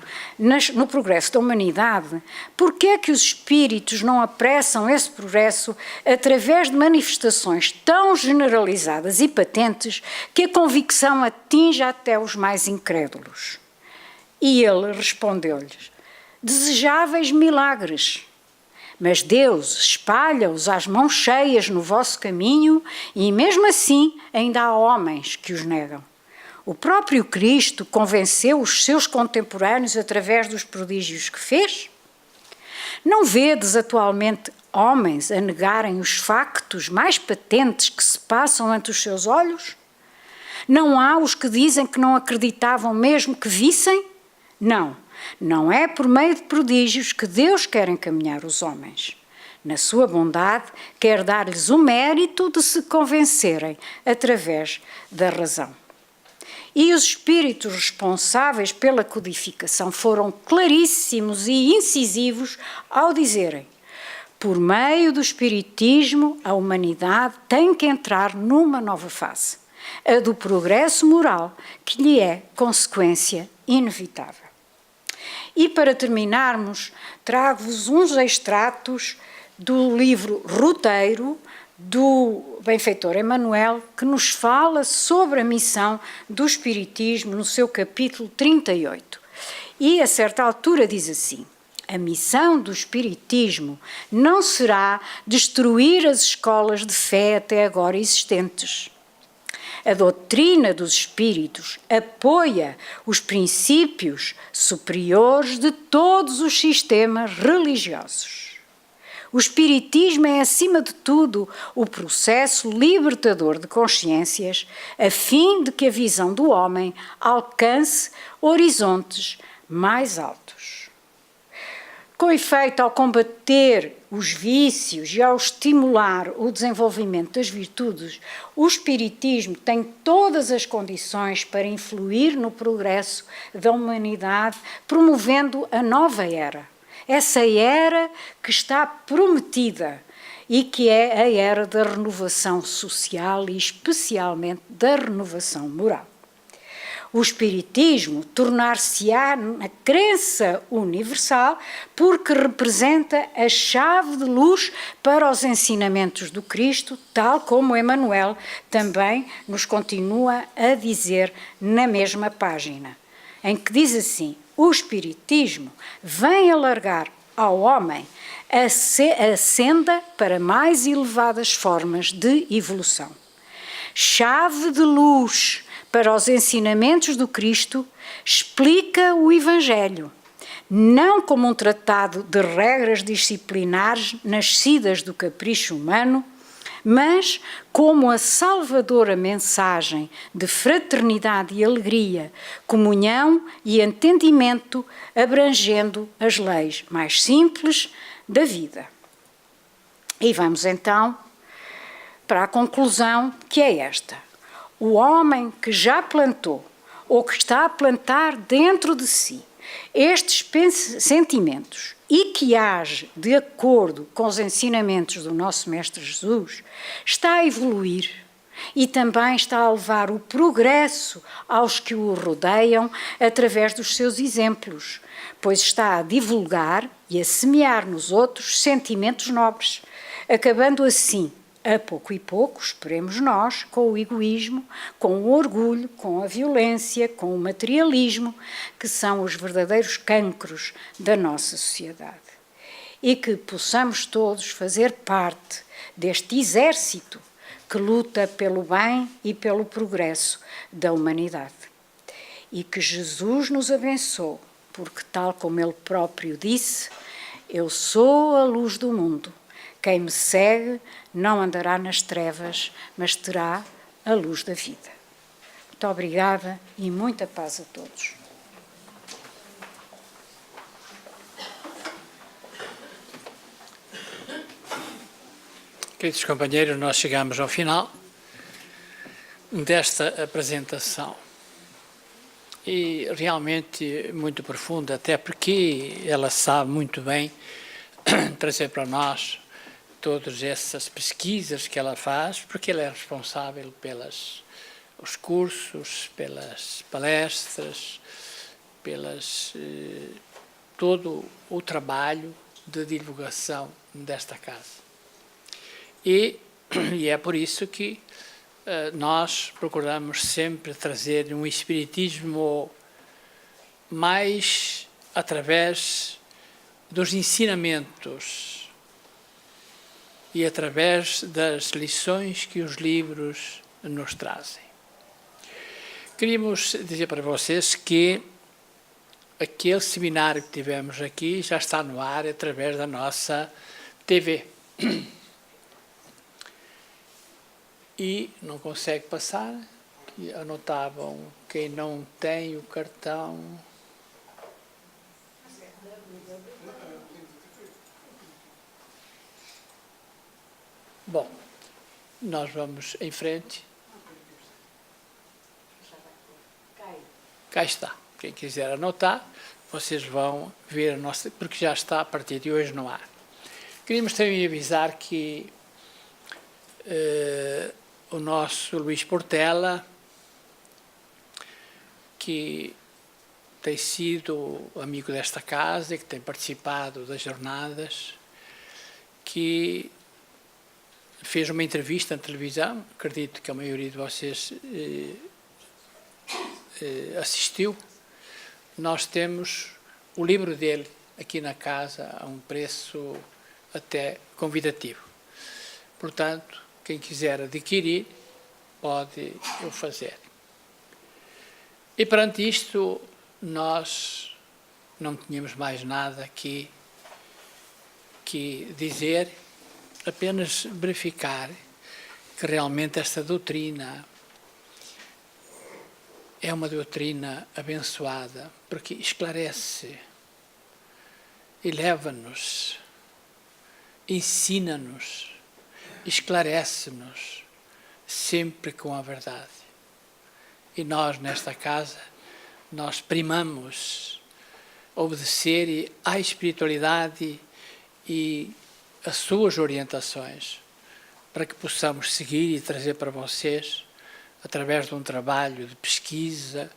B: no progresso da humanidade, por que é que os espíritos não apressam esse progresso através de manifestações tão generalizadas e patentes que a convicção atinja até os mais incrédulos? E ele respondeu-lhes: desejáveis milagres, mas Deus espalha-os às mãos cheias no vosso caminho e mesmo assim ainda há homens que os negam. O próprio Cristo convenceu os seus contemporâneos através dos prodígios que fez? Não vedes atualmente homens a negarem os factos mais patentes que se passam ante os seus olhos? Não há os que dizem que não acreditavam mesmo que vissem? Não, não é por meio de prodígios que Deus quer encaminhar os homens. Na sua bondade, quer dar-lhes o mérito de se convencerem através da razão. E os espíritos responsáveis pela codificação foram claríssimos e incisivos ao dizerem: por meio do espiritismo, a humanidade tem que entrar numa nova fase, a do progresso moral, que lhe é consequência inevitável. E para terminarmos, trago-vos uns extratos do livro Roteiro, do benfeitor Emmanuel, que nos fala sobre a missão do Espiritismo no seu capítulo 38. E a certa altura diz assim: a missão do Espiritismo não será destruir as escolas de fé até agora existentes. A doutrina dos espíritos apoia os princípios superiores de todos os sistemas religiosos. O espiritismo é, acima de tudo, o processo libertador de consciências, a fim de que a visão do homem alcance horizontes mais altos. Com efeito, ao combater os vícios e ao estimular o desenvolvimento das virtudes, o espiritismo tem todas as condições para influir no progresso da humanidade, promovendo a nova era. Essa era que está prometida e que é a era da renovação social e especialmente da renovação moral. O espiritismo tornar-se-á na crença universal porque representa a chave de luz para os ensinamentos do Cristo, tal como Emmanuel também nos continua a dizer na mesma página, em que diz assim: o espiritismo vem alargar ao homem a senda para mais elevadas formas de evolução. Chave de luz para os ensinamentos do Cristo, explica o Evangelho, não como um tratado de regras disciplinares nascidas do capricho humano, mas como a salvadora mensagem de fraternidade e alegria, comunhão e entendimento, abrangendo as leis mais simples da vida. E vamos então para a conclusão, que é esta: o homem que já plantou ou que está a plantar dentro de si estes sentimentos e que age de acordo com os ensinamentos do nosso Mestre Jesus, está a evoluir e também está a levar o progresso aos que o rodeiam através dos seus exemplos, pois está a divulgar e a semear nos outros sentimentos nobres, acabando assim, a pouco e pouco, esperemos nós, com o egoísmo, com o orgulho, com a violência, com o materialismo, que são os verdadeiros cancros da nossa sociedade. E que possamos todos fazer parte deste exército que luta pelo bem e pelo progresso da humanidade. E que Jesus nos abençoe, porque tal como Ele próprio disse: eu sou a luz do mundo. Quem me segue não andará nas trevas, mas terá a luz da vida. Muito obrigada e muita paz a todos.
D: Queridos companheiros, nós chegamos ao final desta apresentação e realmente muito profunda, até porque ela sabe muito bem trazer para nós todas essas pesquisas que ela faz, porque ela é responsável pelos cursos, pelas palestras, todo o trabalho de divulgação desta casa. E é por isso que nós procuramos sempre trazer um espiritismo mais através dos ensinamentos e através das lições que os livros nos trazem. Queríamos dizer para vocês que aquele seminário que tivemos aqui já está no ar através da nossa TV. E não consegue passar, que anotavam quem não tem o cartão. Bom, nós vamos em frente. Cá está. Quem quiser anotar, vocês vão ver a nossa, porque já está a partir de hoje no ar. Queríamos também avisar que o nosso Luís Portela, que tem sido amigo desta casa e que tem participado das jornadas, que fez uma entrevista na televisão, acredito que a maioria de vocês assistiu. Nós temos o livro dele aqui na casa a um preço até convidativo. Portanto, quem quiser adquirir, pode o fazer. E perante isto, nós não tínhamos mais nada que dizer, apenas verificar que realmente esta doutrina é uma doutrina abençoada, porque esclarece, eleva-nos, ensina-nos, esclarece-nos, sempre com a verdade. E nós, nesta casa, nós primamos obedecer à espiritualidade e às suas orientações, para que possamos seguir e trazer para vocês, através de um trabalho de pesquisa,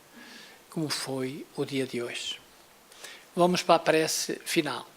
D: como foi o dia de hoje. Vamos para a prece final.